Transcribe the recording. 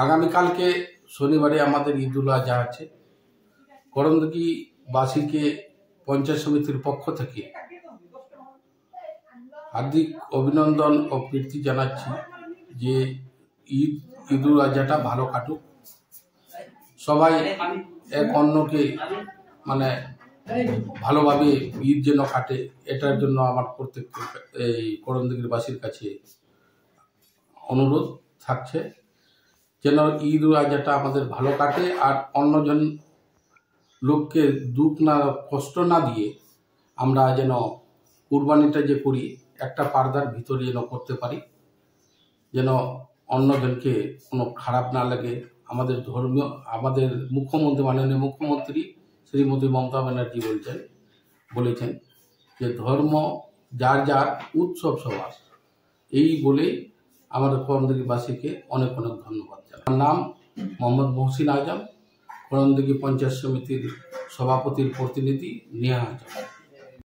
আগামীকালকে শনিবারে আমাদের ঈদুল আজহা আছে। করণদিঘি বাসীকে পঞ্চায়েত সমিতির পক্ষ থেকে হার্দিক অভিনন্দন ও প্রীতি জানাচ্ছি যে ঈদুল আজহাটা ভালো কাটুক। সবাই এক অন্যকে ভালোভাবে ঈদ যেন কাটে, এটার জন্য আমার প্রত্যেক এই করণদিঘির বাসীর কাছে অনুরোধ থাকছে যেন ঈদুল আজহাটা আমাদের ভালো কাটে, আর অন্যজন লোককে দুঃখ না কষ্ট না দিয়ে আমরা যেন কুরবানিটা যে করি একটা পর্দার ভিতরে যেন করতে পারি, যেন অন্যজনকে কোনো খারাপ না লাগে। আমাদের ধর্মীয় আমাদের মুখ্যমন্ত্রী মাননীয় মুখ্যমন্ত্রী শ্রীমতী মমতা ব্যানার্জি বলেছেন যে ধর্ম যার যার, উৎসব সবার। এই বলে আমাদের করণদিঘিবাসীকে অনেক অনেক ধন্যবাদ জানাই। আমার নাম মোহাম্মদ মহসিন আজম, করণদিঘি পঞ্চায়েত সমিতির সভাপতির প্রতিনিধি নেহা আজম।